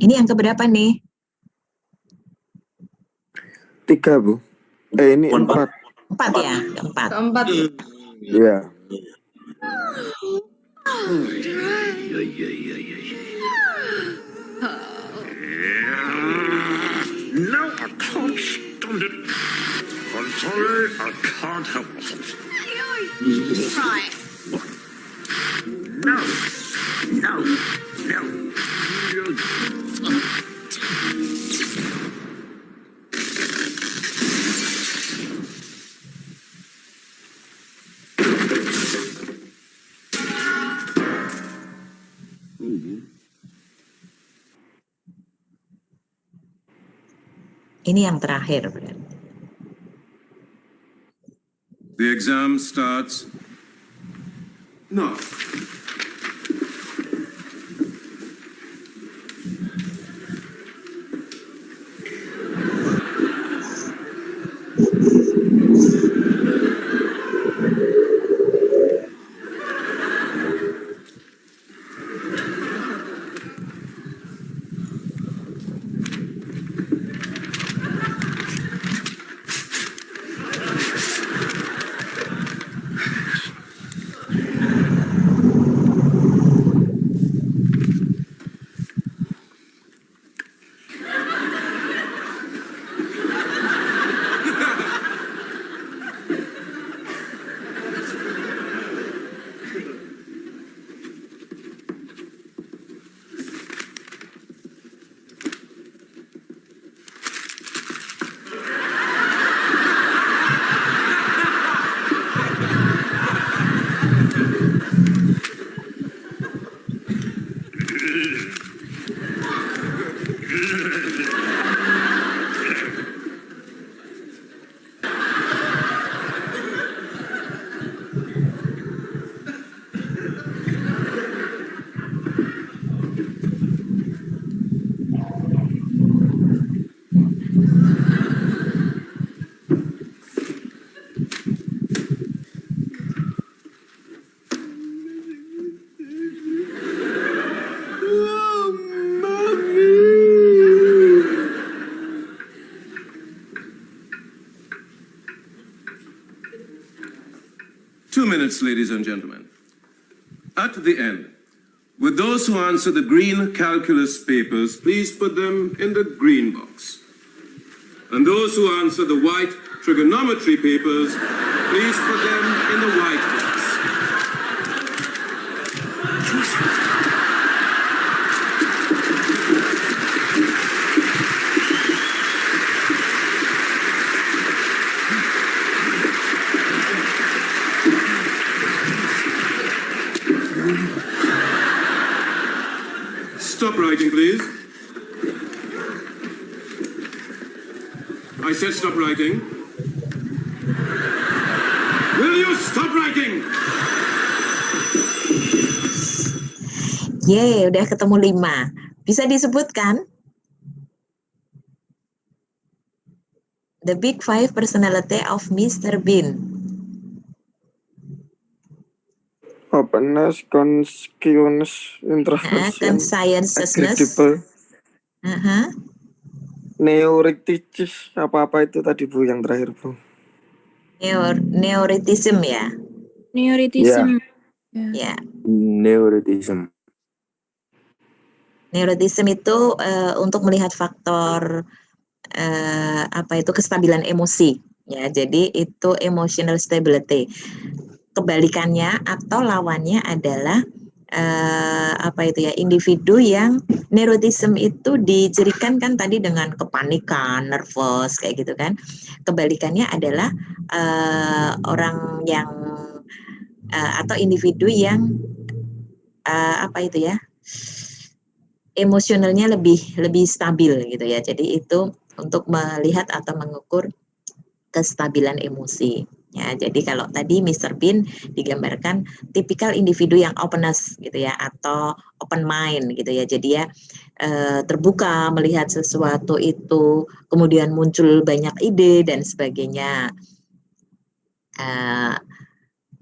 Ini yang keberapa nih? 3, Bu. Ini 4. 4 ya, keempat. Keempat. Iya. No, I can't stand it. I'm sorry, I can't help myself. Try. No, no, no. Ini yang terakhir berarti. The exam starts now. Ladies and gentlemen. At the end, with those who answer the green calculus papers, please put them in the green box. And those who answer the white trigonometry papers, please put them in the white box. Stop writing, please. I said stop writing. Will you stop writing? Yeay, udah ketemu 5. Bisa disebutkan? The big 5 personality of Mr. Bean. Openness, conscience, introversion, Conscientiousness. agreeable, Aha. neuroticis, apa-apa itu tadi Bu yang terakhir Bu. Neuroticism ya. Neuroticism. Ya. Neuroticism. Neuroticism itu untuk melihat faktor apa itu kestabilan emosi ya. Jadi itu emotional stability. Kebalikannya atau lawannya adalah apa itu ya, individu yang neuroticism itu dicirikan kan tadi dengan kepanikan, nervous kayak gitu kan. Kebalikannya adalah orang yang atau individu yang apa itu ya, emosionalnya lebih stabil gitu ya. Jadi itu untuk melihat atau mengukur kestabilan emosi. Ya, jadi kalau tadi Mr. Bean digambarkan tipikal individu yang openness gitu ya, atau open mind gitu ya. Jadi ya terbuka melihat sesuatu itu, kemudian muncul banyak ide dan sebagainya.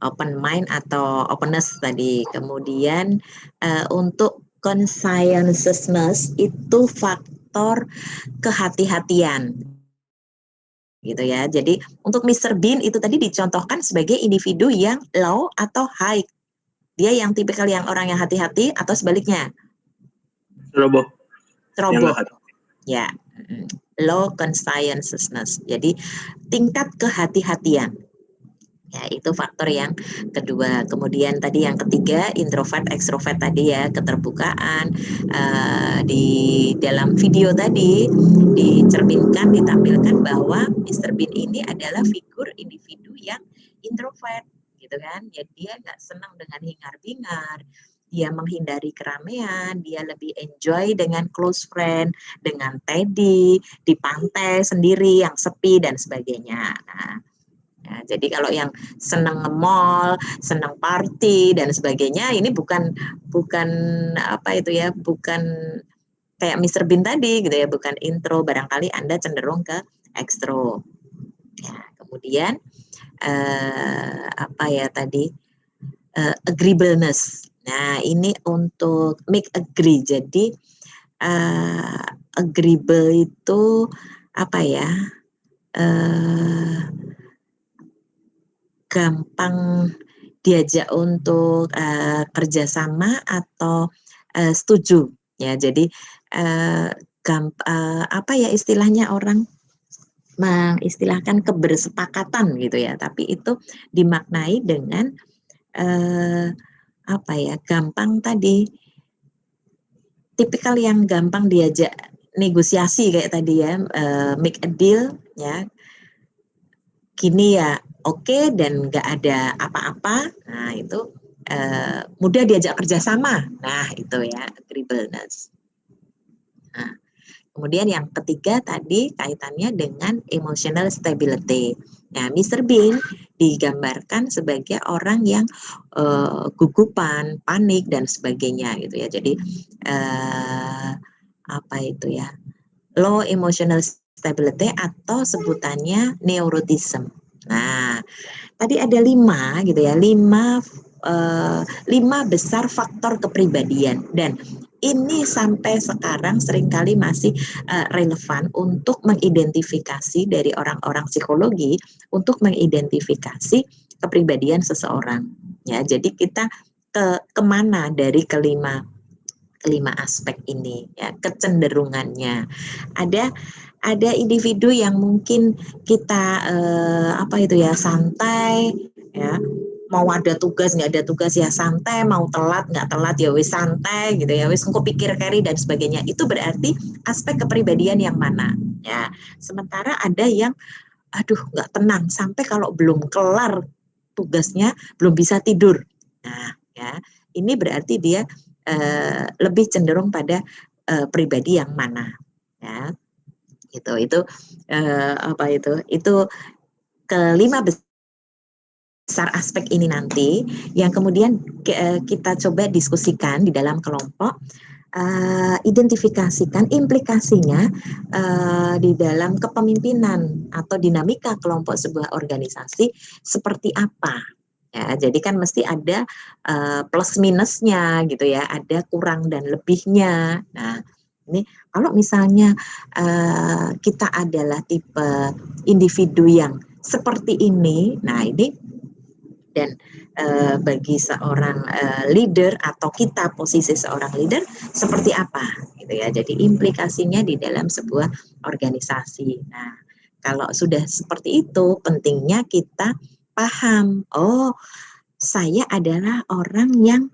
Open mind atau openness tadi. Kemudian untuk conscientiousness itu faktor kehati-hatian. Gitu ya. Jadi untuk Mr. Bean itu tadi dicontohkan sebagai individu yang low atau high. Dia yang tipikal yang orang yang hati-hati atau sebaliknya? Ceroboh. Ceroboh. Ya. Low conscientiousness. Jadi tingkat kehati-hatian. Ya, itu faktor yang kedua. Kemudian tadi yang ketiga, introvert, extrovert tadi ya, keterbukaan. Di dalam video tadi dicerminkan, ditampilkan bahwa Mr. Bean ini adalah figur individu yang introvert, gitu kan. Ya, dia nggak senang dengan hingar-bingar, dia menghindari keramaian, dia lebih enjoy dengan close friend, dengan Teddy, di pantai sendiri yang sepi dan sebagainya. Nah, ya, jadi kalau yang senang nge-mall, senang party dan sebagainya, ini bukan apa itu ya, bukan kayak Mr. Bean tadi gitu ya, bukan intro, barangkali Anda cenderung ke ekstro. Ya, kemudian apa ya tadi, agreeableness. Nah, ini untuk make agree. Jadi agreeable itu apa ya? Gampang diajak untuk kerjasama atau setuju ya. Jadi apa ya istilahnya, orang mengistilahkan kebersepakatan gitu ya, tapi itu dimaknai dengan apa ya, gampang tadi, tipikal yang gampang diajak negosiasi kayak tadi ya, make a deal ya, gini ya oke, dan nggak ada apa-apa. Nah itu mudah diajak kerjasama. Nah itu ya, agreeableness. Nah, kemudian yang ketiga tadi kaitannya dengan emotional stability. Nah, Mr. Bean digambarkan sebagai orang yang gugupan, panik dan sebagainya gitu ya. Jadi apa itu ya, low emotional stability atau sebutannya neuroticism. Nah, tadi ada 5 gitu ya, 5 besar faktor kepribadian, dan ini sampai sekarang seringkali masih relevan untuk mengidentifikasi dari orang-orang psikologi untuk mengidentifikasi kepribadian seseorang. Ya, jadi kita kemana dari kelima aspek ini ya, kecenderungannya. Ada individu yang mungkin kita santai ya, mau ada tugas nggak ada tugas ya santai, mau telat nggak telat ya wis santai gitu ya, wis engko pikir keri dan sebagainya. Itu berarti aspek kepribadian yang mana ya. Sementara ada yang aduh nggak tenang sampai kalau belum kelar tugasnya belum bisa tidur. Nah ya, ini berarti dia lebih cenderung pada pribadi yang mana ya. Itu kelima besar aspek ini nanti yang kemudian kita coba diskusikan di dalam kelompok, identifikasikan implikasinya di dalam kepemimpinan atau dinamika kelompok sebuah organisasi seperti apa. Ya, jadi kan mesti ada plus minusnya gitu ya, ada kurang dan lebihnya. Nah, ini kalau misalnya kita adalah tipe individu yang seperti ini, nah ini dan bagi seorang leader atau kita posisi seorang leader seperti apa gitu ya. Jadi implikasinya di dalam sebuah organisasi. Nah, kalau sudah seperti itu pentingnya kita paham, oh saya adalah orang yang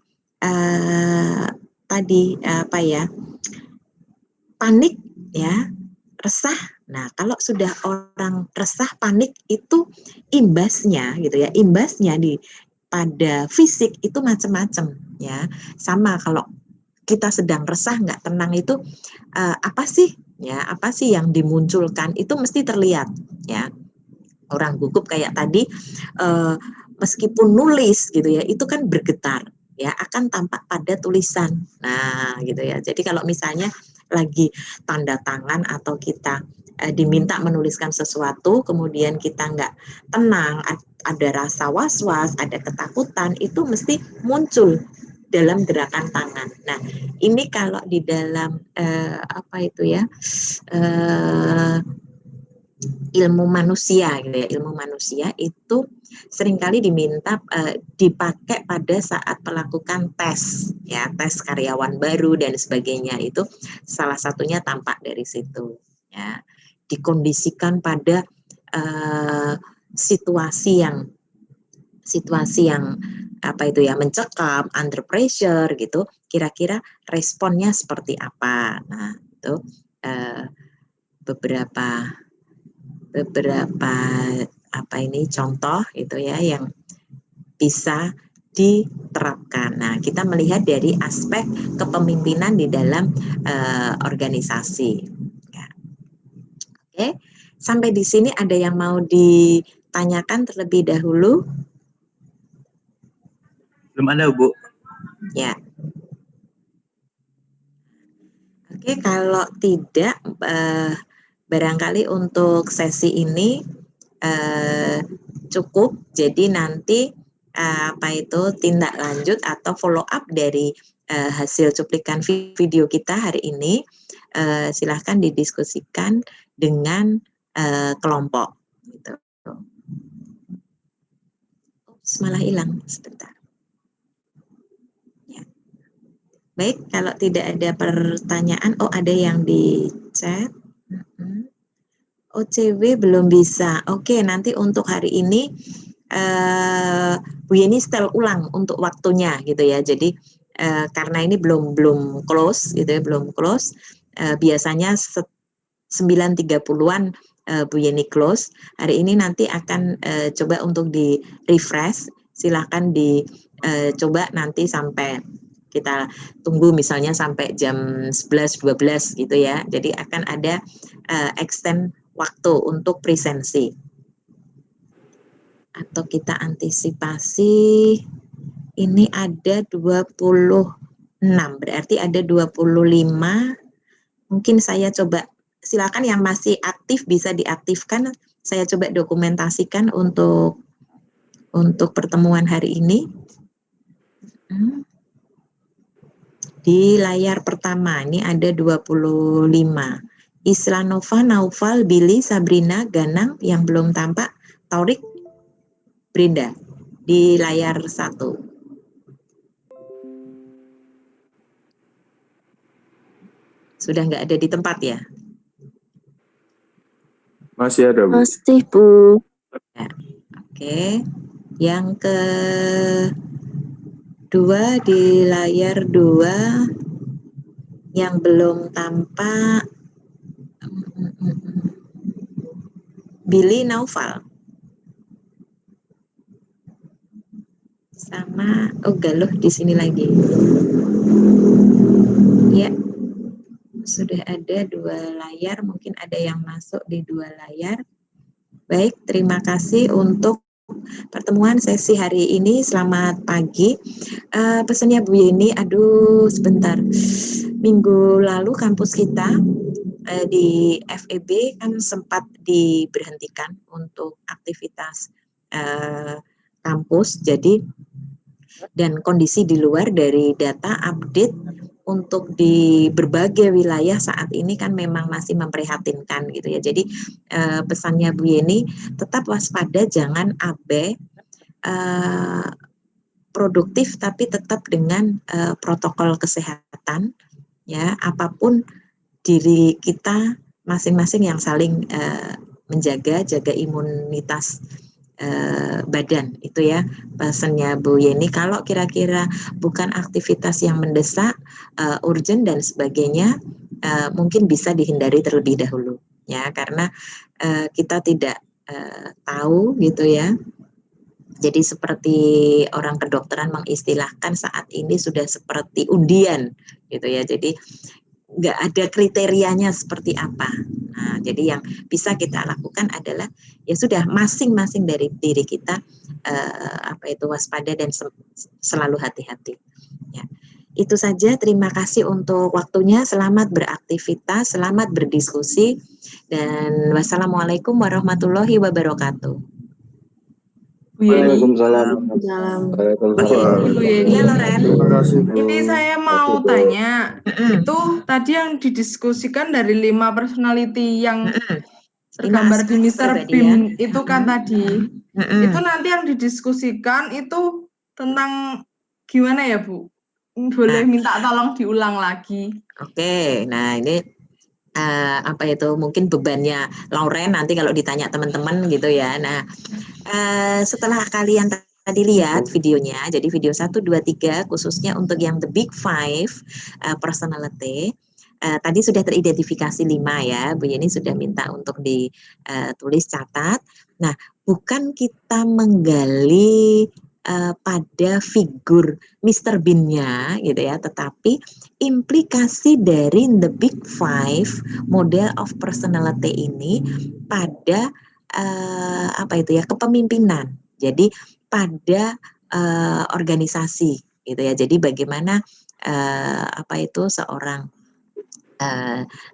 panik ya, resah. Nah, kalau sudah orang resah, panik itu imbasnya gitu ya, imbasnya pada fisik itu macam-macam ya. Sama kalau kita sedang resah nggak tenang itu apa sih yang dimunculkan itu mesti terlihat ya. Orang gugup kayak tadi meskipun nulis gitu ya, itu kan bergetar ya, akan tampak pada tulisan. Nah, gitu ya. Jadi kalau misalnya lagi tanda tangan atau kita diminta menuliskan sesuatu, kemudian kita nggak tenang, ada rasa was-was, ada ketakutan, itu mesti muncul dalam gerakan tangan. Nah, ini kalau di dalam ilmu manusia gitu ya, ilmu manusia itu seringkali diminta dipakai pada saat melakukan tes ya, tes karyawan baru dan sebagainya. Itu salah satunya tampak dari situ ya, dikondisikan pada situasi yang mencekam, under pressure gitu, kira-kira responnya seperti apa. Nah, itu beberapa contoh gitu ya yang bisa diterapkan. Nah, kita melihat dari aspek kepemimpinan di dalam organisasi. Ya. Oke, sampai di sini ada yang mau ditanyakan terlebih dahulu? Belum ada, Bu. Ya. Oke, kalau tidak barangkali untuk sesi ini cukup. Jadi nanti tindak lanjut atau follow up dari hasil cuplikan video kita hari ini silahkan didiskusikan dengan kelompok. Gitu. Ups, malah hilang sebentar. Ya. Baik, kalau tidak ada pertanyaan, ada yang di chat. OCW belum bisa. Oke, nanti untuk hari ini Bu Yeni setel ulang untuk waktunya gitu ya. Jadi karena ini belum close gitu ya, belum close. Biasanya 9.30-an Bu Yeni close. Hari ini nanti akan coba untuk di refresh. Silahkan coba nanti sampai kita tunggu misalnya sampai jam 11-12 gitu ya. Jadi akan ada extend waktu untuk presensi. Atau kita antisipasi ini ada 26, berarti ada 25. Mungkin saya coba, silakan yang masih aktif bisa diaktifkan. Saya coba dokumentasikan untuk pertemuan hari ini. Di layar pertama ini ada 25. Islanova, Naufal, Billy, Sabrina, Ganang yang belum tampak, Taurik, Brenda di layar 1. Sudah nggak ada di tempat ya? Masih ada, Bu. Masih, Bu. Ya, oke. Yang kedua di layar 2 yang belum tampak, Billy Naufal sama Galuh di sini lagi. Ya, sudah ada 2 layar, mungkin ada yang masuk di 2 layar. Baik, terima kasih untuk pertemuan sesi hari ini. Selamat pagi. Pesannya Bu Yeni, aduh sebentar. Minggu lalu kampus kita di FEB kan sempat diberhentikan untuk aktivitas kampus. Jadi dan kondisi di luar dari data update untuk di berbagai wilayah saat ini kan memang masih memprihatinkan gitu ya. Jadi pesannya Bu Yeni, tetap waspada, jangan abai, produktif tapi tetap dengan protokol kesehatan ya, apapun diri kita masing-masing yang saling jaga imunitas badan, itu ya pesannya Bu Yeni. Kalau kira-kira bukan aktivitas yang mendesak, urgent dan sebagainya, mungkin bisa dihindari terlebih dahulu ya, karena kita tidak tahu gitu ya. Jadi seperti orang kedokteran mengistilahkan saat ini sudah seperti undian gitu ya. Jadi nggak ada kriterianya seperti apa. Nah, jadi yang bisa kita lakukan adalah ya sudah masing-masing dari diri kita waspada dan selalu hati-hati. Ya. Itu saja, terima kasih untuk waktunya. Selamat beraktivitas, selamat berdiskusi, dan wassalamualaikum warahmatullahi wabarakatuh. Waalaikumsalam. Iya, Loren. Terima kasih, Bu. Ini saya mau tanya, itu tadi yang didiskusikan dari 5 personality yang tergambar di Mr. Bean itu kan tadi, itu nanti yang didiskusikan itu tentang gimana ya, Bu? Boleh minta tolong diulang lagi. Oke, nah ini mungkin bebannya Lauren nanti kalau ditanya teman-teman gitu ya. Nah, setelah kalian tadi lihat videonya, jadi video 1, 2, 3 khususnya untuk yang the big 5 personality, tadi sudah teridentifikasi 5 ya, Bu Yeni sudah minta untuk ditulis catat. Nah, bukan kita menggali pada figur Mr. Bean-nya gitu ya, tetapi implikasi dari the big 5 model of personality ini pada kepemimpinan. Jadi pada organisasi gitu ya. Jadi bagaimana seorang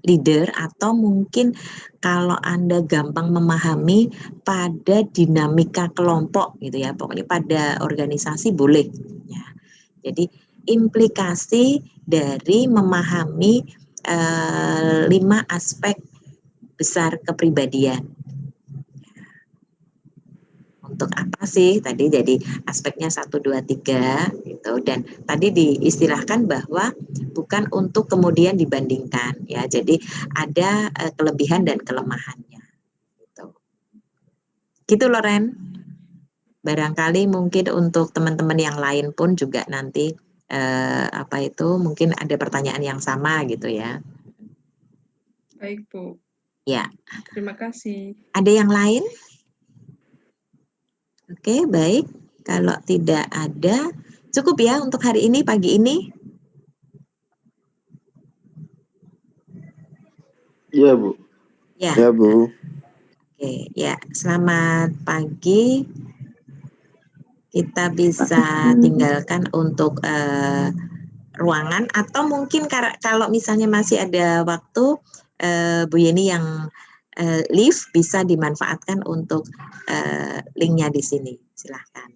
leader, atau mungkin kalau Anda gampang memahami pada dinamika kelompok gitu ya, pokoknya pada organisasi boleh ya. Jadi implikasi dari memahami 5 aspek besar kepribadian. Untuk apa sih tadi, jadi aspeknya 1, 2, 3 gitu, dan tadi diistilahkan bahwa bukan untuk kemudian dibandingkan ya, jadi ada kelebihan dan kelemahannya gitu Loren. Barangkali mungkin untuk teman-teman yang lain pun juga nanti mungkin ada pertanyaan yang sama gitu ya. Baik, Bu. Ya. Terima kasih. Ada yang lain? Oke, baik. Kalau tidak ada, cukup ya untuk hari ini, pagi ini. Iya, Bu. Ya. Ya, Bu. Oke, ya. Selamat pagi. Kita bisa tinggalkan untuk ruangan, atau mungkin kalau misalnya masih ada waktu, Bu Yeni yang live bisa dimanfaatkan untuk linknya di sini. Silahkan.